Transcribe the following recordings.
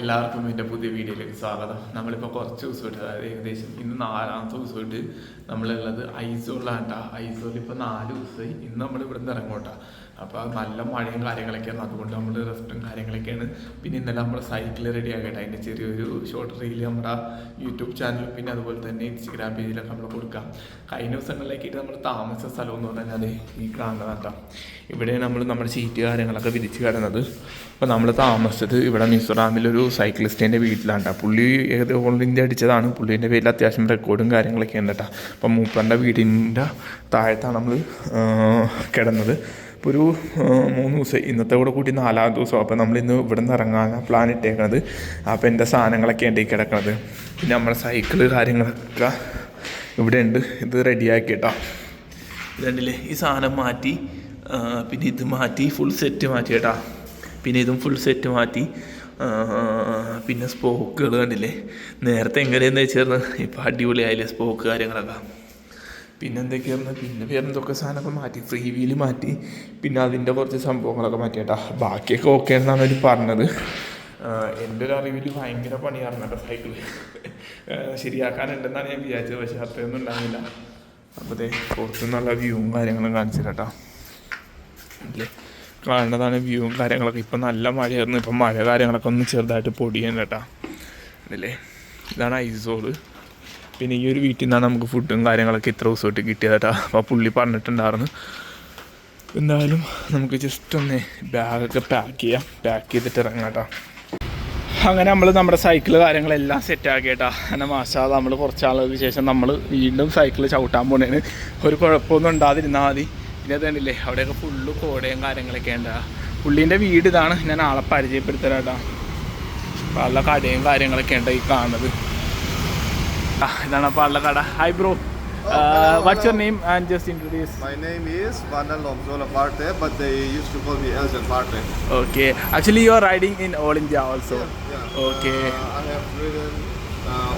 എല്ലാവർക്കും എൻ്റെ പുതിയ വീഡിയോയിലേക്ക് സ്വാഗതം. നമ്മളിപ്പോൾ കുറച്ച് ദിവസമായിട്ട്, അതായത് ഏകദേശം ഇന്ന് 4ാമത്തെ ദിവസമായിട്ട് നമ്മളുള്ളത് ഐസോളിലാണ്. ഐസോളിൽ ഇപ്പോൾ 4 ദിവസമായി. ഇന്ന് നമ്മൾ ഇവിടെ നിന്ന് ഇറങ്ങോട്ടാ. അപ്പോൾ നല്ല മഴയും കാര്യങ്ങളൊക്കെയാണ്, അതുകൊണ്ട് നമ്മൾ റെസ്റ്റും കാര്യങ്ങളൊക്കെയാണ്. പിന്നെ ഇന്നലെ നമ്മൾ സൈക്കിൾ റെഡി ആകട്ടെ, അതിൻ്റെ ചെറിയൊരു ഷോർട്ട് റീൽ നമ്മുടെ യൂട്യൂബ് ചാനലും പിന്നെ അതുപോലെ തന്നെ ഇൻസ്റ്റഗ്രാം പേജിലൊക്കെ നമ്മൾ കൊടുക്കാം. കഴിഞ്ഞ ദിവസങ്ങളിലേക്കായിട്ട് നമ്മൾ താമസ സ്ഥലം എന്ന് പറഞ്ഞാൽ ഈ കാണുന്നതാട്ടോ. ഇവിടെ നമ്മൾ നമ്മുടെ സീറ്റ് കാര്യങ്ങളൊക്കെ വിരിച്ച് കിടന്നത്. അപ്പോൾ നമ്മൾ താമസിച്ചത് ഇവിടെ മിസോറാമിലൊരു സൈക്ലിസ്റ്റിൻ്റെ വീട്ടിലാണ്. പുള്ളി ഓൾ ഇന്ത്യ അടിച്ചതാണ്. പുള്ളീൻ്റെ പേരിൽ അത്യാവശ്യം റെക്കോർഡും കാര്യങ്ങളൊക്കെ ഉണ്ട് കേട്ടോ. അപ്പം മൂപ്പറിൻ്റെ വീടിൻ്റെ താഴത്താണ് നമ്മൾ കിടന്നത്. ഇപ്പോൾ ഒരു 3 ദിവസം, ഇന്നത്തെ കൂടെ കൂട്ടി 4ാമത്തെ ദിവസം. അപ്പോൾ നമ്മളിന്ന് ഇവിടെ നിന്ന് ഇറങ്ങാനാണ് പ്ലാൻ ഇട്ടേക്കണത്. അപ്പോൾ എൻ്റെ സാധനങ്ങളൊക്കെ ഉണ്ട് ഈ കിടക്കണത്. പിന്നെ നമ്മുടെ സൈക്കിള് കാര്യങ്ങളൊക്കെ ഇവിടെ ഉണ്ട്. ഇത് റെഡിയാക്കി കേട്ടോ. ഇതുണ്ടല്ലേ, ഈ സാധനം മാറ്റി, പിന്നെ ഇത് മാറ്റി, ഫുൾ സെറ്റ് മാറ്റി കേട്ടോ. പിന്നെ ഇതും ഫുൾ സെറ്റ് മാറ്റി. പിന്നെ സ്പോക്കുകൾ കണ്ടില്ലേ, നേരത്തെ എങ്ങനെയെന്ന് വെച്ചാൽ ഇപ്പോൾ അടിപൊളിയായില്ലേ സ്പോക്ക് കാര്യങ്ങളൊക്കെ. പിന്നെ എന്തൊക്കെയായിരുന്നു, പിന്നെ വേറെന്തൊക്കെ സാധനമൊക്കെ മാറ്റി, ഫ്രീ വീല് മാറ്റി, പിന്നെ അതിൻ്റെ കുറച്ച് സംഭവങ്ങളൊക്കെ മാറ്റി കേട്ടോ. ബാക്കിയൊക്കെ ഓക്കെ എന്നാണ് അവർ പറഞ്ഞത്. എൻ്റെ ഒരു അറിവിൽ ഭയങ്കര പണിയായിരുന്നു കേട്ടോ സൈക്കിള്. ശരിയാക്കാനുണ്ടെന്നാണ് ഞാൻ വിചാരിച്ചത്, പക്ഷേ അത്രയൊന്നും ഉണ്ടാകില്ല. അപ്പോൾ അതെ പുറത്തുനിന്നുള്ള വ്യൂവും കാര്യങ്ങളും കാണിച്ചു കേട്ടോ. അല്ലേ, കാണുന്നതാണ് വ്യൂവും കാര്യങ്ങളൊക്കെ. ഇപ്പം നല്ല മഴയായിരുന്നു. ഇപ്പം മഴ കാര്യങ്ങളൊക്കെ ഒന്ന് ചെറുതായിട്ട് പൊടിയാണ് കേട്ടോ. അല്ലേ, ഇതാണ് ഐസോള്. പിന്നെ ഈ ഒരു വീട്ടിൽ നിന്നാണ് നമുക്ക് ഫുഡും കാര്യങ്ങളൊക്കെ ഇത്ര ദിവസമായിട്ട് കിട്ടിയത് കേട്ടോ. അപ്പോൾ പുള്ളി പറഞ്ഞിട്ടുണ്ടായിരുന്നു. എന്തായാലും നമുക്ക് ജസ്റ്റ് ഒന്ന് ബാഗൊക്കെ പാക്ക് ചെയ്തിട്ട് ഇറങ്ങാം കേട്ടോ. അങ്ങനെ നമ്മൾ നമ്മുടെ സൈക്കിള് കാര്യങ്ങളെല്ലാം സെറ്റാക്കി കേട്ടോ. അങ്ങനെ മാഷാ നമ്മൾ കുറച്ച് ആളുകൾക്ക് ശേഷം നമ്മൾ വീണ്ടും സൈക്കിൾ ചവിട്ടാൻ പോണേന്. ഒരു കുഴപ്പമൊന്നും ഉണ്ടാതിരുന്നാൽ മതി. പിന്നെ അത് കണ്ടില്ലേ, അവിടെയൊക്കെ ഫുള്ള് കോടയും കാര്യങ്ങളൊക്കെ ഉണ്ട്. പുള്ളീൻ്റെ വീട് ഇതാണ്. ഞാൻ ആളെ പരിചയപ്പെടുത്തരാം കേട്ടോ. പല കടയും കാര്യങ്ങളൊക്കെ ഉണ്ട് ഈ കാണുന്നത്. ഇതാണ് അപ്പോൾ ഉള്ള കട. Hi bro, what's your name and just introduce? My name is Vanalom Zolaparte, but they used to call me Elzen Parte. Okay, actually you are riding in All India also. Yeah. Okay. I have ridden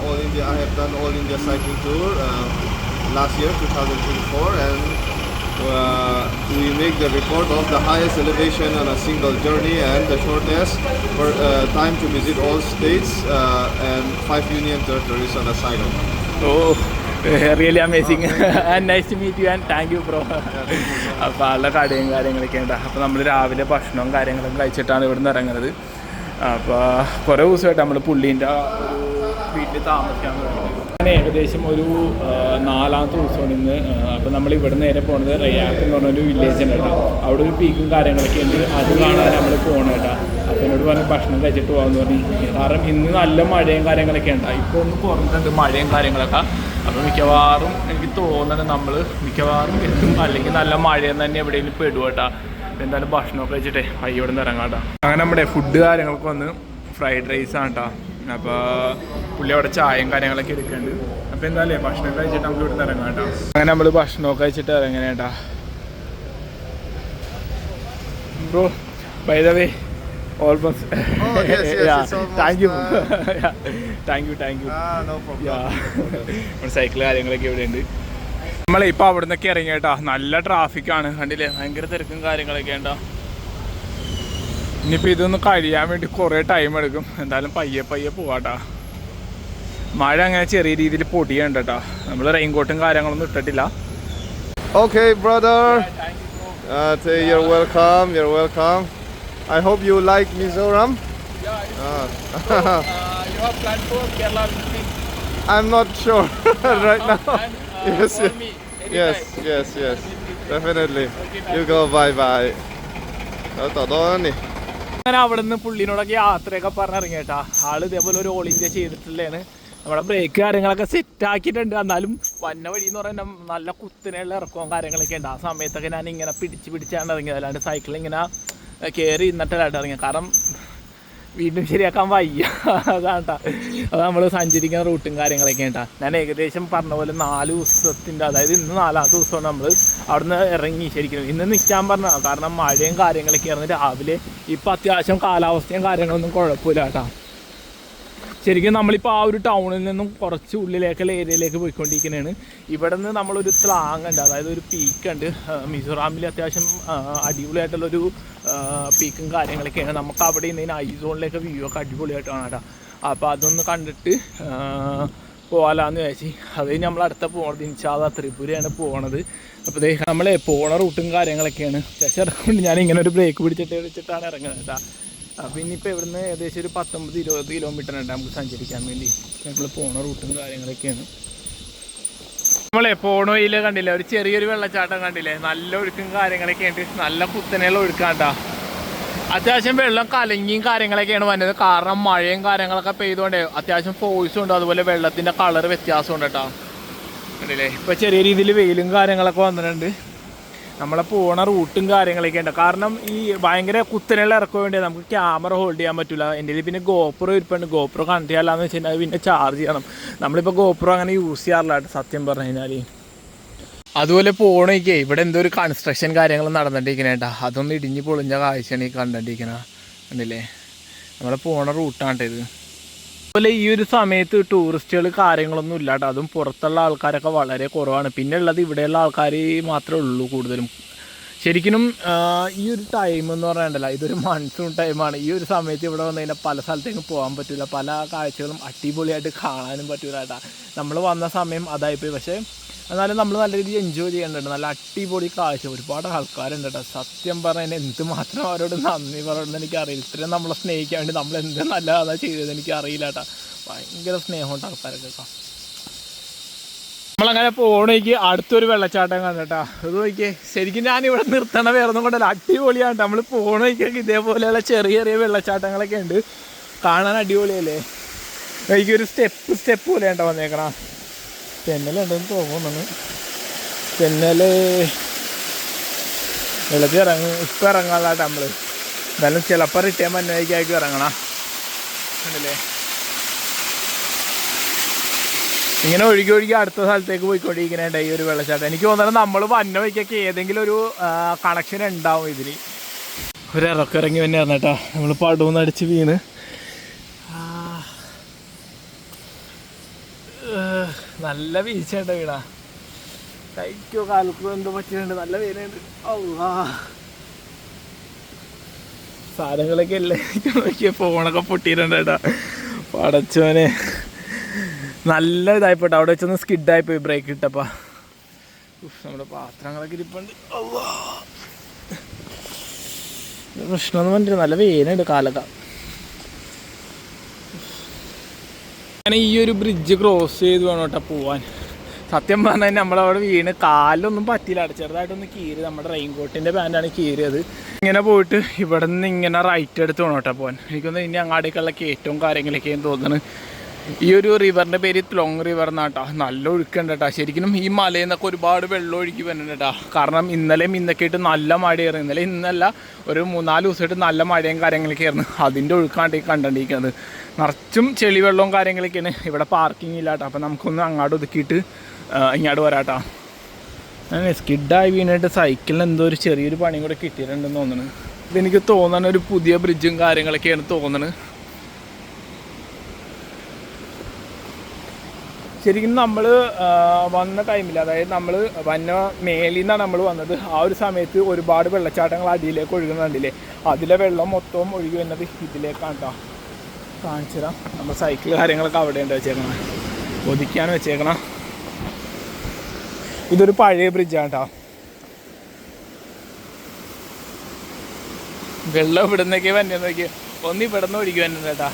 All India. I have done All India cycling tour last year 2024, and we make the record of the highest elevation on a single journey and the shortest time to visit all states and 5 union territories on a cycle. Oh, really amazing. And nice to meet you and thank you bro. അപ്പോൾ ഉള്ള കടയും കാര്യങ്ങളൊക്കെ ഉണ്ട്. അപ്പോൾ നമ്മൾ രാവിലെ ഭക്ഷണവും കാര്യങ്ങളൊക്കെ കഴിച്ചിട്ടാണ് ഇവിടെ നിന്ന് ഇറങ്ങുന്നത്. അപ്പോൾ കുറേ ദിവസമായിട്ട് നമ്മൾ പുള്ളീൻ്റെ വീട്ടിൽ താമസിക്കാൻ തുടങ്ങി. അങ്ങനെ ഏകദേശം ഒരു 4ാമത്തെ ദിവസമാണ് ഇന്ന്. അപ്പോൾ നമ്മൾ ഇവിടെ നേരെ പോകുന്നത് റയാക്ക് എന്ന് പറഞ്ഞൊരു വില്ലേജ് ഉണ്ട് കേട്ടോ. അവിടെ ഒരു പീക്കും കാര്യങ്ങളൊക്കെ ഉണ്ട്. അത് കാണാൻ നമ്മൾ പോകണം കേട്ടോ. അപ്പോൾ എന്നോട് പറഞ്ഞ് ഭക്ഷണം കഴിച്ചിട്ട് പോകാമെന്ന് പറഞ്ഞു. കാരണം ഇന്ന് നല്ല മഴയും കാര്യങ്ങളൊക്കെ ഉണ്ടായി. ഇപ്പോൾ ഒന്ന് കുറഞ്ഞിട്ടുണ്ട് മഴയും കാര്യങ്ങളൊക്കെ. അപ്പോൾ മിക്കവാറും എനിക്ക് തോന്നുന്നത് നമ്മൾ മിക്കവാറും എത്തും, അല്ലെങ്കിൽ നല്ല മഴയെന്ന് തന്നെ എവിടെയെങ്കിലും പെടും കേട്ടോ. എന്തായാലും ഭക്ഷണമൊക്കെ കഴിച്ചിട്ടേ പയ്യെ ഇവിടെ നിന്ന് ഇറങ്ങാം കേട്ടോ. അങ്ങനെ നമ്മുടെ ഫുഡ് കാര്യങ്ങളൊക്കെ വന്ന് ഫ്രൈഡ് റൈസാണ് കേട്ടോ. അപ്പോൾ പുള്ളി അവിടെ ചായയും കാര്യങ്ങളൊക്കെ എടുക്കുന്നുണ്ട്. അപ്പോൾ എന്തായാലും ഭക്ഷണം കഴിച്ചിട്ട് നമുക്ക് ഇവിടെ നിന്ന് ഇറങ്ങാം കേട്ടോ. അങ്ങനെ നമ്മൾ ഭക്ഷണമൊക്കെ കഴിച്ചിട്ട് ഇറങ്ങണേ കേട്ടോ. Bro, by the way, almost. Oh, yes, yeah. it's almost. Thank you. Yeah. Thank you. No problem. നമ്മുടെ സൈക്കിൾ കാര്യങ്ങളൊക്കെ ഇവിടെ ഉണ്ട്. നമ്മളിപ്പോൾ അവിടെ നിന്നൊക്കെ ഇറങ്ങി കേട്ടോ. നല്ല ട്രാഫിക്കാണ്, കണ്ടില്ലേ, ഭയങ്കര തിരക്കും കാര്യങ്ങളൊക്കെ ഉണ്ടോ. ഇനിയിപ്പോൾ ഇതൊന്ന് കഴിയാൻ വേണ്ടി കുറേ ടൈം എടുക്കും. എന്തായാലും പയ്യെ പോവാട്ടോ. മഴ അങ്ങനെ ചെറിയ രീതിയിൽ പൊടിയുണ്ട് കേട്ടോ. നമ്മൾ റെയിൻകോട്ടും കാര്യങ്ങളൊന്നും ഇട്ടിട്ടില്ല. Okay, brother. Yeah, thank you, bro. You're welcome. You're welcome. I hope you like Mizoram. Yeah, you have planned for Kerala visiting? I'm not sure right now. And, Yes, call me anytime. yes. Definitely. You go. Bye. അങ്ങനെ അവിടെ നിന്ന് പുള്ളിനോടൊക്കെ യാത്രയൊക്കെ പറഞ്ഞിറങ്ങി കേട്ടാ. ആള് ഇതേപോലെ ഒരു all India ചെയ്തിട്ടുള്ളതാണ്. നമ്മുടെ ബ്രേക്ക് കാര്യങ്ങളൊക്കെ സെറ്റ് ആക്കിയിട്ടുണ്ട്. എന്നാലും വന്ന വഴി എന്ന് പറഞ്ഞാൽ നല്ല കുത്തിനുള്ള ഇറക്കവും കാര്യങ്ങളൊക്കെ ഉണ്ട്. ആ സമയത്തൊക്കെ ഞാൻ ഇങ്ങനെ പിടിച്ചാണ് ഇറങ്ങിയത്. അല്ലാണ്ട് സൈക്കിൾ ഇങ്ങനെ കയറി ഇന്നിട്ടായിട്ട് ഇറങ്ങിയത്. കാരണം വീണ്ടും ശരിയാക്കാൻ വയ്യ, അതാണ് കേട്ടോ. അത് നമ്മൾ സഞ്ചരിക്കുന്ന റൂട്ടും കാര്യങ്ങളൊക്കെ ഉണ്ടാ. ഞാൻ ഏകദേശം പറഞ്ഞ പോലെ 4 ദിവസത്തിൻ്റെ, അതായത് ഇന്ന് 4ാമത്തെ ദിവസമാണ് നമ്മൾ അവിടെ നിന്ന് ഇറങ്ങി. ശരിക്കും ഇന്ന് നിൽക്കാൻ പറഞ്ഞതാണ്. കാരണം മഴയും കാര്യങ്ങളൊക്കെ ആയിരുന്നു രാവിലെ. ഇപ്പം അത്യാവശ്യം കാലാവസ്ഥയും കാര്യങ്ങളൊന്നും കുഴപ്പമില്ല കേട്ടോ. ശരിക്കും നമ്മളിപ്പോൾ ആ ഒരു ടൗണിൽ നിന്നും കുറച്ച് ഉള്ളിലേക്കുള്ള ഏരിയയിലേക്ക് പോയിക്കൊണ്ടിരിക്കുന്നതാണ്. ഇവിടെ നിന്ന് നമ്മളൊരു സ്ലാങ് ഉണ്ട്, അതായത് ഒരു പീക്ക് ഉണ്ട്. മിസോറാമിൽ അത്യാവശ്യം അടിപൊളിയായിട്ടുള്ളൊരു പീക്കും കാര്യങ്ങളൊക്കെയാണ്. നമുക്ക് അവിടെ നിന്ന് ഐസോണിലേക്ക് വ്യൂ ഒക്കെ അടിപൊളിയായിട്ട് കാണാം കേട്ടോ. അപ്പോൾ അതൊന്ന് കണ്ടിട്ട് പോകാമെന്ന് വിചാരിച്ചു. അത് കഴിഞ്ഞ് നമ്മൾ അടുത്ത പോണത് ഇൻഷാല്ലാ ത്രിപുരയാണ് പോണത്. അപ്പോൾ നമ്മൾ പോണ റൂട്ടും കാര്യങ്ങളൊക്കെയാണ്. അത്യാവശ്യം ഇറങ്ങുന്നുണ്ട്. ഞാനിങ്ങനെ ഒരു ബ്രേക്ക് പിടിച്ചിട്ടാണ് ഇറങ്ങുന്നത് കേട്ടോ. അപ്പോൾ ഇനിയിപ്പോൾ ഇവിടുന്ന് ഏകദേശം ഒരു 19-20 കിലോമീറ്റർ ഉണ്ട് നമുക്ക് സഞ്ചരിക്കാൻ വേണ്ടി. നമ്മൾ പോണ റൂട്ടും കാര്യങ്ങളൊക്കെയാണ്. നമ്മളെ പോണ വഴിയിൽ കണ്ടില്ലേ ഒരു ചെറിയൊരു വെള്ളച്ചാട്ടം കണ്ടില്ലേ, നല്ല ഒഴുക്കും കാര്യങ്ങളൊക്കെ ഉണ്ട്. നല്ല കുത്തനെയുള്ള ഒഴുക്കാണ്ടാ. അത്യാവശ്യം വെള്ളം കലങ്ങിയും കാര്യങ്ങളൊക്കെയാണ് വന്നത്. കാരണം മഴയും കാര്യങ്ങളൊക്കെ പെയ്തുകൊണ്ട് അത്യാവശ്യം ഫോഴ്സും ഉണ്ട്. അതുപോലെ വെള്ളത്തിൻ്റെ കളർ വ്യത്യാസമുണ്ട് കേട്ടോ. കണ്ടില്ലേ ഇപ്പോൾ ചെറിയ രീതിയിൽ വെയിലും കാര്യങ്ങളൊക്കെ വന്നിട്ടുണ്ട്. നമ്മളെ പോണ റൂട്ടും കാര്യങ്ങളൊക്കെ ഉണ്ട്. കാരണം ഈ ഭയങ്കര കുത്തനെയുള്ള ഇറക്കാൻ വേണ്ടി നമുക്ക് ക്യാമറ ഹോൾഡ് ചെയ്യാൻ പറ്റില്ല. എൻ്റെ പിന്നെ ഗോപ്രോ ഇരിപ്പുണ്ട്. ഗോപ്രോ കണക്ട് ചെയ്യാമെന്ന് വെച്ച് കഴിഞ്ഞാൽ പിന്നെ ചാർജ് ചെയ്യണം. നമ്മളിപ്പോൾ ഗോപ്രോ അങ്ങനെ യൂസ് ചെയ്യാറില്ല കേട്ടോ സത്യം പറഞ്ഞു കഴിഞ്ഞാൽ. അതുപോലെ പോണേക്കേ ഇവിടെ എന്തോ ഒരു കൺസ്ട്രക്ഷൻ കാര്യങ്ങൾ നടന്നിട്ടിരിക്കണേട്ടാ. അതൊന്നും ഇടിഞ്ഞ് പൊളിഞ്ഞ കാഴ്ചയാണ് ഈ കണ്ടിരിക്കണ. കണ്ടില്ലേ നമ്മളെ പോണ റൂട്ടാണ് ഇത്. അതുപോലെ ഈ ഒരു സമയത്ത് ടൂറിസ്റ്റുകൾ കാര്യങ്ങളൊന്നും ഇല്ല കേട്ടോ. അതും പുറത്തുള്ള ആൾക്കാരൊക്കെ വളരെ കുറവാണ്. പിന്നെ ഉള്ളത് ഇവിടെയുള്ള ആൾക്കാർ മാത്രമേ ഉള്ളൂ കൂടുതലും. ശരിക്കും ഈ ഒരു ടൈം എന്ന് പറയണ്ടല്ലോ, ഇതൊരു മൺസൂൺ ടൈമാണ്. ഈ ഒരു സമയത്ത് ഇവിടെ വന്നു കഴിഞ്ഞാൽ പല സ്ഥലത്തേക്കും പോകാൻ പറ്റില്ല. പല കാഴ്ചകളും അടിപൊളിയായിട്ട് കാണാനും പറ്റില്ല കേട്ടോ. നമ്മൾ വന്ന സമയം അതായിപ്പോയി. പക്ഷേ എന്നാലും നമ്മൾ നല്ല രീതിയിൽ എൻജോയ് ചെയ്യേണ്ടതുണ്ട്. നല്ല അടിപൊളി കാഴ്ച. ഒരുപാട് ആൾക്കാരുണ്ട് കേട്ടോ. സത്യം പറഞ്ഞാൽ എന്തുമാത്രം അവരോട് നന്ദി പറയണമെന്ന് എനിക്കറിയില്ല. ഇത്രയും നമ്മളെ സ്നേഹിക്കാൻ വേണ്ടി നമ്മൾ എന്ത് നല്ലതാണ് ചെയ്തത് എനിക്കറിയില്ല കേട്ടോ. ഭയങ്കര സ്നേഹമുണ്ട് ആൾക്കാരൊക്കെ കേട്ടോ. നമ്മളങ്ങനെ പോകണമെങ്കിൽ അടുത്തൊരു വെള്ളച്ചാട്ടം കണ്ടിട്ടാ. അത് നോക്കിയേ, ശരിക്കും ഞാനിവിടെ നിർത്തണ വേറെ ഒന്നും കൊണ്ടല്ല, അടിപൊളിയാണ്. നമ്മൾ പോകണമെങ്കിൽ ഇതേപോലെയുള്ള ചെറിയ ചെറിയ വെള്ളച്ചാട്ടങ്ങളൊക്കെ ഉണ്ട്. കാണാൻ അടിപൊളിയല്ലേ. എനിക്കൊരു സ്റ്റെപ്പ് പോലെ ഉണ്ടോ വന്നേക്കണ. തെന്നലുണ്ടെന്ന് തോന്നുന്നു. തെന്നൽ വെള്ളത്തിൽ ഇപ്പം ഇറങ്ങാനുള്ള നമ്മൾ എന്നാലും ചിലപ്പോൾ റിട്ടേൺ മഞ്ഞയ്ക്കായിരിക്കും ഇറങ്ങണം. കണ്ടില്ലേ ഇങ്ങനെ ഒഴുകി അടുത്ത സ്ഥലത്തേക്ക് പോയിക്കൊണ്ടിരിക്കുന്നുണ്ട് ഈ ഒരു വെള്ളച്ചാട്ടം. എനിക്ക് തോന്നുന്നത് നമ്മൾ വന്ന വഴിക്കൊക്കെ ഏതെങ്കിലും ഒരു കണക്ഷൻ ഉണ്ടാവും ഇതിൽ. ഒരു ഇറക്കിറങ്ങി തന്നെ കേട്ടോ. നമ്മൾ പടൂന്നടിച്ച് വീണ് നല്ല വീഴ്ചയുണ്ട് വീണാ. കൈക്കോ കാൽക്കോ എന്തോ പറ്റിയിട്ടുണ്ട്. നല്ല വീണുണ്ട്. സാധനങ്ങളൊക്കെ അല്ലേ നോക്കിയ ഫോണൊക്കെ പൊട്ടിയിട്ടുണ്ട് കേട്ടോ. പടച്ചോനെ നല്ല ഇതായിപ്പോട്ടെ. അവിടെ വെച്ചൊന്ന് സ്കിഡായിപ്പോയി ബ്രേക്ക് ഇട്ടപ്പോൾ. നമ്മുടെ പാത്രങ്ങളൊക്കെ ഇരിപ്പുണ്ട്. പ്രശ്നമൊന്നും പറഞ്ഞിട്ട് നല്ല വേനുണ്ട് കാലൊക്കെ. അങ്ങനെ ഈ ഒരു ബ്രിഡ്ജ് ക്രോസ് ചെയ്ത് വേണം കേട്ടോ പോവാൻ. സത്യം പറഞ്ഞാൽ നമ്മളവിടെ വീണ് കാലൊന്നും പറ്റിയില്ല. ചെറുതായിട്ടൊന്ന് കീറി. നമ്മുടെ റെയിൻ കോട്ടിൻ്റെ പാൻറ്റാണ് കീറിയത്. ഇങ്ങനെ പോയിട്ട് ഇവിടെ നിന്ന് ഇങ്ങനെ റൈറ്റ് എടുത്ത് വേണം കേട്ടോ പോകാൻ. എനിക്കൊന്ന് ഇനി അങ്ങാടേക്കുള്ള കയറ്റവും കാര്യങ്ങളൊക്കെയും തോന്നുന്നു. ഈ ഒരു റിവറിൻ്റെ പേര് ത്ലോങ് റിവർ എന്നാട്ടോ. നല്ല ഒഴുക്കുണ്ട് കേട്ടോ. ശരിക്കും ഈ മലയിൽ നിന്നൊക്കെ ഒരുപാട് വെള്ളം ഒഴുകി വരുന്നുണ്ട് കേട്ടോ. കാരണം ഇന്നലെയും ഇന്നൊക്കെ ആയിട്ട് നല്ല മഴയായിരുന്നു. ഇന്നല്ല ഒരു 3-4 ദിവസമായിട്ട് നല്ല മഴയും കാര്യങ്ങളൊക്കെ ആയിരുന്നു. അതിൻ്റെ ഒഴുക്കാണ്ട് ഈ കണ്ടിരിക്കുന്നത്. നിറച്ചും ചെളി വെള്ളവും കാര്യങ്ങളൊക്കെയാണ്. ഇവിടെ പാർക്കിംഗ് ഇല്ല കേട്ടോ. അപ്പോൾ നമുക്കൊന്ന് അങ്ങോട്ട് ഒതുക്കിയിട്ട് ഇങ്ങോട്ട് വരാട്ടോ. സ്കിഡായി വീണിട്ട് സൈക്കിളിന് എന്തോ ഒരു ചെറിയൊരു പണിയും കൂടെ കിട്ടിയിട്ടുണ്ടെന്ന് തോന്നുന്നു. ഇതെനിക്ക് തോന്നുന്ന ഒരു പുതിയ ബ്രിഡ്ജും കാര്യങ്ങളൊക്കെയാണ് തോന്നുന്നത്. ശരിക്കും നമ്മൾ വന്ന ടൈമിൽ, അതായത് നമ്മൾ വന്ന മേലിൽ നിന്നാണ് നമ്മൾ വന്നത്. ആ ഒരു സമയത്ത് ഒരുപാട് വെള്ളച്ചാട്ടങ്ങൾ അടിയിലേക്ക് ഒഴുകുന്നുണ്ടല്ലേ. അതിലെ വെള്ളം മൊത്തവും ഒഴുകി വരുന്നത് ഇതിലേക്കാണ് കേട്ടോ. കാണിച്ചു തരാം. നമ്മൾ സൈക്കിൾ കാര്യങ്ങളൊക്കെ അവിടെയുണ്ട് വെച്ചേക്കണം, ഒതുക്കിയാണ് വെച്ചേക്കണം. ഇതൊരു പഴയ ബ്രിഡ്ജാണ് കേട്ടോ. വെള്ളം ഇവിടെ നിന്നൊക്കെ വന്നത് നോക്കി. ഒന്ന് ഇവിടെ നിന്ന് ഒഴുകി വരുന്നുണ്ട് കേട്ടോ.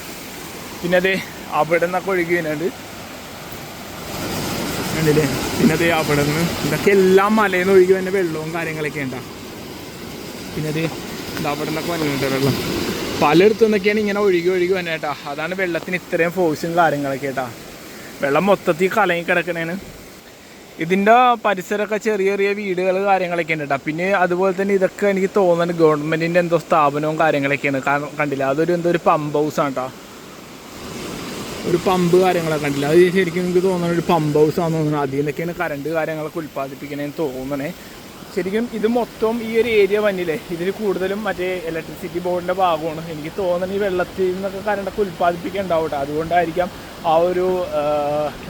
പിന്നെ അത് അവിടെ നിന്നൊക്കെ ഒഴുകി വരുന്നുണ്ട് കണ്ടില്ലേ. പിന്നെ അത് അവിടെ നിന്ന് ഇതൊക്കെ എല്ലാം മലയിൽ നിന്ന് ഒഴുകി വന്ന വെള്ളവും കാര്യങ്ങളൊക്കെ ഉണ്ടാവും. പിന്നെ അത് അവിടെ നിന്നൊക്കെ വന്നിട്ടുണ്ട് വെള്ളം. പലയിടത്തു നിന്നൊക്കെയാണ് ഇങ്ങനെ ഒഴുകി വന്നത് കേട്ടോ. അതാണ് വെള്ളത്തിന് ഇത്രയും ഫോഴ്സും കാര്യങ്ങളൊക്കെ കേട്ടോ. വെള്ളം മൊത്തത്തിൽ കലങ്ങി കിടക്കണേന്. ഇതിൻ്റെ പരിസരമൊക്കെ ചെറിയ ചെറിയ വീടുകൾ കാര്യങ്ങളൊക്കെ ഉണ്ട് കേട്ടോ. പിന്നെ അതുപോലെ തന്നെ ഇതൊക്കെ എനിക്ക് തോന്നുന്നത് ഗവൺമെൻറ്റിൻ്റെ എന്തോ സ്ഥാപനവും കാര്യങ്ങളൊക്കെയാണ്. കണ്ടില്ല, അതൊരു എന്തോ ഒരു പമ്പ് ഹൗസാണ് കേട്ടോ. ഒരു പമ്പ് കാര്യങ്ങളൊക്കെ കണ്ടില്ല. അത് ശരിക്കും എനിക്ക് തോന്നുന്നത് ഒരു പമ്പ് ഹൗസാണെന്ന് തോന്നുന്നു. അതിൽ നിന്നൊക്കെയാണ് കറണ്ട് കാര്യങ്ങളൊക്കെ ഉൽപ്പാദിപ്പിക്കണേന്ന് തോന്നണേ. ശരിക്കും ഇത് മൊത്തം ഈ ഒരു ഏരിയ വന്നില്ലേ, ഇതിൽ കൂടുതലും മറ്റേ ഇലക്ട്രിസിറ്റി ബോർഡിൻ്റെ ഭാഗമാണ്. എനിക്ക് തോന്നുന്നു ഈ വെള്ളത്തിൽ നിന്നൊക്കെ കറണ്ടൊക്കെ ഉൽപ്പാദിപ്പിക്കുന്നുണ്ടാവും കേട്ടോ. അതുകൊണ്ടായിരിക്കാം ആ ഒരു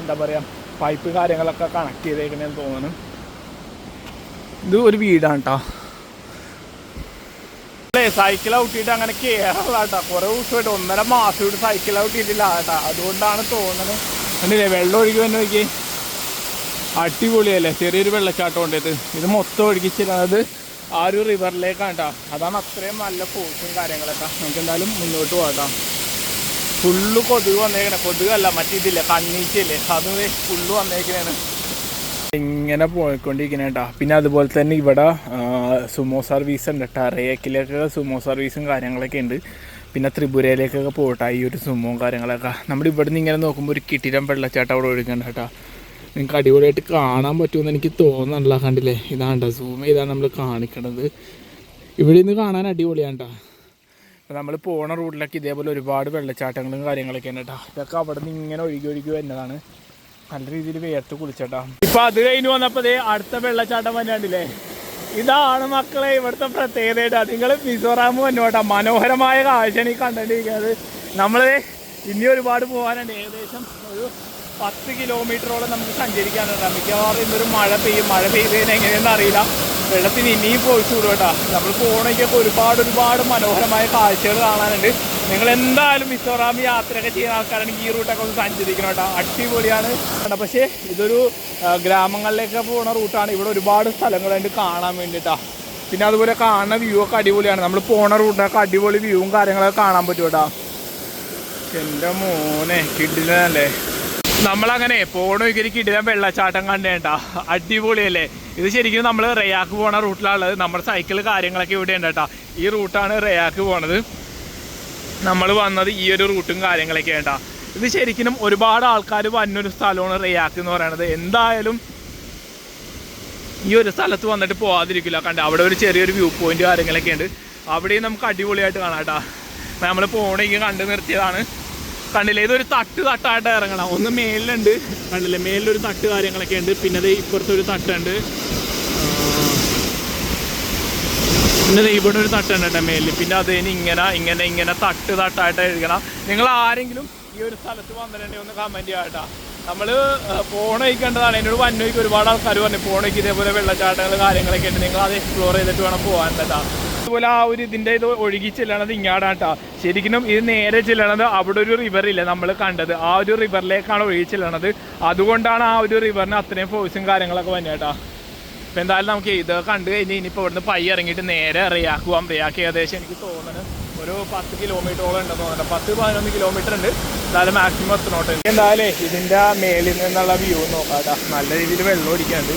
എന്താ പറയുക പൈപ്പ് കാര്യങ്ങളൊക്കെ കണക്ട് ചെയ്തേക്കണേന്ന് തോന്നുന്നു. ഇത് ഒരു വീടാണ് കേട്ടോ. അല്ലേ സൈക്കിൾ ഔട്ടിയിട്ട് അങ്ങനെ കയറുള്ള കേട്ടോ. കുറേ ദിവസമായിട്ട് 1.5 മാസമായിട്ട് സൈക്കിൾ ഔട്ടിയിട്ടില്ല കേട്ടോ. അതുകൊണ്ടാണ് തോന്നുന്നത്. കണ്ടില്ലേ വെള്ളം ഒഴുകി വന്ന് നോക്കി, അടിപൊളിയല്ലേ. ചെറിയൊരു വെള്ളച്ചാട്ടം ഉണ്ട്. ഇത് മൊത്തം ഒഴുകിച്ചിരുന്നത് ആ ഒരു റിവറിലേക്കാണ് കേട്ടോ. അതാണ് അത്രയും നല്ല ഫോഴ്സും കാര്യങ്ങളൊക്കെ. നമുക്ക് എന്തായാലും മുന്നോട്ട് പോകാം. ഫുള്ള് കൊതുക് വന്നേക്കണേ. കൊതുകല്ല മറ്റിതില്ല കണ്ണീച്ചയില്ലേ, അത് ഫുള്ള് വന്നേക്കണേണ്. ഇങ്ങനെ പോയിക്കൊണ്ടിരിക്കണ കേട്ടോ. പിന്നെ അതുപോലെ തന്നെ ഇവിടെ സുമോ സർവീസ് ഉണ്ട് കേട്ടോ. റേക്കിലേക്ക് സുമോ സർവീസും കാര്യങ്ങളൊക്കെ ഉണ്ട്. പിന്നെ ത്രിപുരയിലേക്കൊക്കെ പോകട്ടെ ഈ ഒരു സുമോയും കാര്യങ്ങളൊക്കെ. നമ്മുടെ ഇവിടെ നിന്ന് ഇങ്ങനെ നോക്കുമ്പോൾ ഒരു കിട്ടിരം വെള്ളച്ചാട്ടം അവിടെ ഒഴുകുന്നുണ്ട് കേട്ടോ. നിങ്ങൾക്ക് അടിപൊളിയായിട്ട് കാണാൻ പറ്റുമെന്ന് എനിക്ക് തോന്നുന്നില്ല. കണ്ടില്ലേ, ഇതാണ്ടോ സൂം ചെയ്താണ് നമ്മൾ കാണിക്കണത്. ഇവിടെ നിന്ന് കാണാൻ അടിപൊളിയാണ് കേട്ടോ. നമ്മൾ പോണ റൂട്ടിലൊക്കെ ഇതേപോലെ ഒരുപാട് വെള്ളച്ചാട്ടങ്ങളും കാര്യങ്ങളൊക്കെ ഉണ്ട് കേട്ടോ. ഇതൊക്കെ അവിടെ നിന്ന് ഇങ്ങനെ ഒഴുകി വരുന്നതാണ്. നല്ല രീതിയിൽ വേർത്ത് കുളിച്ചേട്ടാ. ഇപ്പം അത് കഴിഞ്ഞ് വന്നപ്പോൾ അടുത്ത വെള്ളച്ചാട്ടം വന്നിട്ടില്ലേ, ഇതാണ് മക്കളെ ഇവിടുത്തെ പ്രത്യേകതയായിട്ടാ. നിങ്ങൾ മിസോറാം വന്നോട്ടാ. മനോഹരമായ കാഴ്ചയാണ് ഈ കണ്ടിരിക്കുന്നത്. നമ്മൾ ഇനി ഒരുപാട് പോകാനുണ്ട്. ഏകദേശം ഒരു 10 കിലോമീറ്ററോളം നമുക്ക് സഞ്ചരിക്കാനുണ്ട്. മിക്കവാറും ഇന്നൊരു മഴ പെയ്തതിന് എങ്ങനെയെന്ന് അറിയില്ല. വെള്ളത്തിന് ഇനിയും പോയിച്ചു വിടും കേട്ടോ. നമ്മൾ പോകണമെങ്കിൽ ഒരുപാട് മനോഹരമായ കാഴ്ചകൾ കാണാനുണ്ട്. നിങ്ങൾ എന്തായാലും മിസോറാം യാത്രയൊക്കെ ചെയ്യുന്ന ആൾക്കാരാണെങ്കിൽ ഈ റൂട്ടൊക്കെ ഒന്ന് സഞ്ചരിക്കണം കേട്ടോ. അടിപൊളിയാണ്. പക്ഷേ ഇതൊരു ഗ്രാമങ്ങളിലേക്ക് പോകുന്ന റൂട്ടാണ്. ഇവിടെ ഒരുപാട് സ്ഥലങ്ങളുണ്ട് കാണാൻ വേണ്ടിയിട്ടാണ്. പിന്നെ അതുപോലെ കാണുന്ന വ്യൂ ഒക്കെ അടിപൊളിയാണ്. നമ്മൾ പോണ റൂട്ടൊക്കെ അടിപൊളി വ്യൂവും കാര്യങ്ങളൊക്കെ കാണാൻ പറ്റും കേട്ടോ. എൻ്റെ മോനെ കിടിലല്ലേ. നമ്മളങ്ങനെ പോകണമെങ്കിൽ കിടിലൻ വെള്ളച്ചാട്ടം കണ്ടേട്ടാ. അടിപൊളിയല്ലേ. ഇത് ശരിക്കും നമ്മൾ റയാക്ക് പോണ റൂട്ടിലുള്ളത്. നമ്മുടെ സൈക്കിൾ കാര്യങ്ങളൊക്കെ ഇവിടെ ഉണ്ട് കേട്ടോ. ഈ റൂട്ടാണ് റയാക്ക് പോണത്. നമ്മൾ വന്നത് ഈ ഒരു റൂട്ടും കാര്യങ്ങളൊക്കെ വേണ്ട. ഇത് ശരിക്കും ഒരുപാട് ആൾക്കാർ വന്നൊരു സ്ഥലമാണ് റയാക്ക് എന്ന് പറയുന്നത്. എന്തായാലും ഈ ഒരു സ്ഥലത്ത് വന്നിട്ട് പോകാതിരിക്കില്ല. കണ്ട അവിടെ ഒരു ചെറിയൊരു വ്യൂ പോയിന്റ് കാര്യങ്ങളൊക്കെ ഉണ്ട്. അവിടെയും നമുക്ക് അടിപൊളിയായിട്ട് കാണാം കേട്ടോ. നമ്മൾ പോകണമെങ്കിൽ കണ്ടു നിർത്തിയതാണ്. കണ്ടില്ലേ, ഇതൊരു തട്ടായിട്ട് ഇറങ്ങണം. ഒന്ന് മേലിലുണ്ട് കണ്ടില്ലേ, മേലിലൊരു തട്ട് കാര്യങ്ങളൊക്കെ ഉണ്ട്. പിന്നെ അത് ഇപ്പുറത്തൊരു തട്ടുണ്ട്. പിന്നെ ഇവിടെ ഒരു തട്ടുണ്ട് കേട്ടോ മേലിൽ. പിന്നെ അതിന് ഇങ്ങനെ തട്ടായിട്ട് എഴുതണം. നിങ്ങൾ ആരെങ്കിലും ഈ ഒരു സ്ഥലത്ത് വന്നിട്ടുണ്ടെങ്കിൽ ഒന്ന് കമൻറ്റ് ചെയ്യാം കേട്ടോ. നമ്മൾ പോണയിക്കേണ്ടതാണ്. എന്നോട് വന്നോയ്ക്ക് ഒരുപാട് ആൾക്കാർ പറഞ്ഞു പോണയ്ക്ക് ഇതേപോലെ വെള്ളച്ചാട്ടങ്ങൾ കാര്യങ്ങളൊക്കെ ഉണ്ട്. നിങ്ങൾ അത് എക്സ്പ്ലോർ ചെയ്തിട്ട് വേണം പോകാൻ കേട്ടോ. അതുപോലെ ആ ഒരു ഇതിൻ്റെ ഇത് ഒഴുകി ചെല്ലണത് ഇങ്ങാടാണ് കേട്ടോ. ശരിക്കും ഇത് നേരെ ചെല്ലണത് അവിടെ ഒരു റിവറില്ല നമ്മൾ കണ്ടത്. ആ ഒരു റിവറിലേക്കാണ് ഒഴുകി ചെല്ലണത്. അതുകൊണ്ടാണ് ആ ഒരു റിവറിന് അത്രയും ഫോഴ്സും കാര്യങ്ങളൊക്കെ വന്നത് കേട്ടോ. അപ്പോൾ എന്തായാലും നമുക്ക് ഇത് കണ്ടു കഴിഞ്ഞ് ഇനിയിപ്പോൾ ഇവിടുന്ന് പയ്യ ഇറങ്ങിയിട്ട് നേരെ റിയാക്ക് പോകാം. റിയാക്ക് ഏകദേശം എനിക്ക് തോന്നുന്നത് ഒരു 10 കിലോമീറ്ററോളം ഉണ്ടെന്ന് തോന്നുന്നുണ്ട്. 10-11 കിലോമീറ്റർ ഉണ്ട്. എന്തായാലും മാക്സിമം എത്തണോട്ട്. എന്തായാലും ഇതിൻ്റെ മേലിൽ നിന്നുള്ള വ്യൂ നോക്കാം കേട്ടോ. നല്ല രീതിയിൽ വെള്ളം ഒടിക്കാണ്ട്.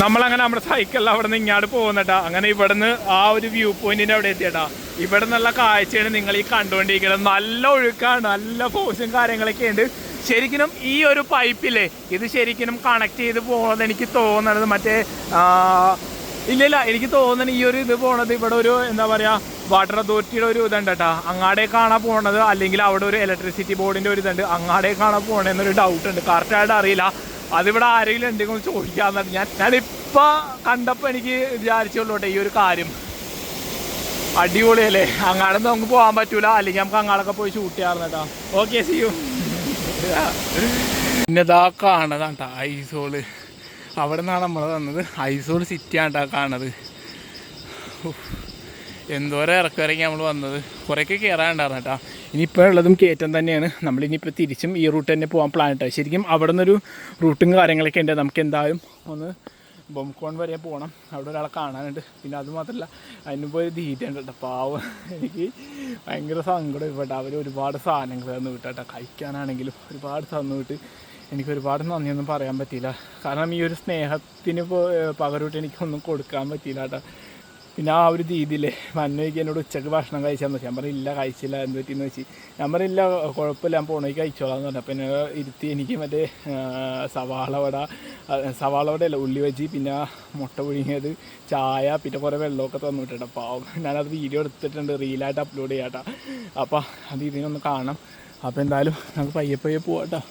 നമ്മളങ്ങനെ നമ്മുടെ സൈക്കിളിൽ അവിടെ നിന്ന് ഇങ്ങോട്ട് പോകുന്നട്ടാ. അങ്ങനെ ഇവിടുന്ന് ആ ഒരു വ്യൂ പോയിന്റിൻ്റെ അവിടെ എത്തിയട്ടാ. ഇവിടെ നിന്നുള്ള കാഴ്ചയാണ് നിങ്ങൾ ഈ കണ്ടുകൊണ്ടിരിക്കുന്നത്. നല്ല ഒഴുക്കാണ്, നല്ല ഫോഴ്സും കാര്യങ്ങളൊക്കെ ഉണ്ട്. ശരിക്കും ഈ ഒരു പൈപ്പില്ലേ, ഇത് ശരിക്കും കണക്ട് ചെയ്ത് പോകുന്നത് എനിക്ക് തോന്നുന്നത് മറ്റേ ഇല്ല എനിക്ക് തോന്നുന്നത് ഈ ഒരു ഇത് പോണത് ഇവിടെ ഒരു എന്താ പറയുക വാട്ടർ അതോറിറ്റിയുടെ ഒരു ഇതുണ്ട് കേട്ടോ. അങ്ങാടേക്കാണോ പോണത് അല്ലെങ്കിൽ അവിടെ ഒരു ഇലക്ട്രിസിറ്റി ബോർഡിൻ്റെ ഒരു ഇതുണ്ട്. അങ്ങാടേക്കാണോ പോകണമെന്നൊരു ഡൗട്ട് ഉണ്ട്. കറക്റ്റായിട്ട് അറിയില്ല. അതിവിടെ ആരെങ്കിലും ഉണ്ടെങ്കിൽ ഒന്ന് ചോദിക്കാമെന്നാണ് ഞാനിപ്പോൾ കണ്ടപ്പോൾ എനിക്ക് വിചാരിച്ചുള്ളൂ കേട്ടോ ഈ ഒരു കാര്യം. അടിപൊളിയല്ലേ. അങ്ങാടൊന്നും നമുക്ക് പോകാൻ പറ്റൂല. അല്ലെങ്കിൽ നമുക്ക് അങ്ങാടൊക്കെ പോയി ഷൂട്ട് ചെയ്യാറുണ്ട് കേട്ടോ. Okay see you. പിന്നെ ഇതാ കാണതാണ് കേട്ടോ ഐസോള്. അവിടെ നിന്നാണ് നമ്മൾ വന്നത്. ഐസോൾ സിറ്റിയാണ് കേട്ടോ കാണുന്നത്. എന്തോരം ഇറക്കി നമ്മൾ വന്നത്. കുറേയൊക്കെ കയറാനുണ്ടായിരുന്നു കേട്ടോ. ഇനിയിപ്പോൾ ഉള്ളതും കയറ്റം തന്നെയാണ്. നമ്മളിനിയിപ്പോൾ തിരിച്ചും ഈ റൂട്ട് തന്നെ പോകാൻ പ്ലാൻ ഇട്ടോ. ശരിക്കും അവിടെ നിന്നൊരു റൂട്ടും കാര്യങ്ങളൊക്കെ ഉണ്ട്. നമുക്ക് എന്തായാലും ഒന്ന് ബോംകോൺ വരെ പോകണം. അവിടെ ഒരാളെ കാണാനുണ്ട്. പിന്നെ അതുമാത്രമല്ല അതിന് പോയി തീറ്റയുണ്ട് കേട്ടോ. പാവം എനിക്ക് ഭയങ്കര സങ്കടം ഇപ്പോട്ടെ. അവർ ഒരുപാട് സാധനങ്ങൾ തന്നു വിട്ടോ. കഴിക്കാനാണെങ്കിലും ഒരുപാട് തന്നു വിട്ട് എനിക്ക് ഒരുപാട് നന്ദിയൊന്നും പറയാൻ പറ്റിയില്ല. കാരണം ഈ ഒരു സ്നേഹത്തിന് പകരമായിട്ട് എനിക്കൊന്നും കൊടുക്കാൻ പറ്റിയില്ല കേട്ടോ. പിന്നെ ആ ഒരു രീതിയില്ലേ വന്നോയ്ക്ക് എന്നോട് ഉച്ചക്ക് ഭക്ഷണം കഴിച്ചാൽ മതി. ഞാൻ പറഞ്ഞില്ല കഴിച്ചില്ല എന്ത് പറ്റിയെന്ന് വെച്ച്. ഞാൻ പറഞ്ഞില്ല കുഴപ്പമില്ല ഞാൻ പോണേക്ക് കഴിച്ചോളാം എന്ന് പറഞ്ഞു. അപ്പം എന്നെ ഇരുത്തി എനിക്ക് മറ്റേ സവാള വട അല്ല ഉള്ളി വെച്ച് പിന്നെ മുട്ട പുഴുങ്ങിയത് ചായ പിന്നെ കുറേ വെള്ളമൊക്കെ തന്നിട്ടുണ്ട്. പാവം ഞാനത് വീഡിയോ എടുത്തിട്ടുണ്ട്, റീലായിട്ട് അപ്ലോഡ് ചെയ്യാം കേട്ടോ. അപ്പം അത് ഇതിനൊന്ന് കാണാം. അപ്പോൾ എന്തായാലും നമുക്ക് പയ്യെ പോവാം കേട്ടോ.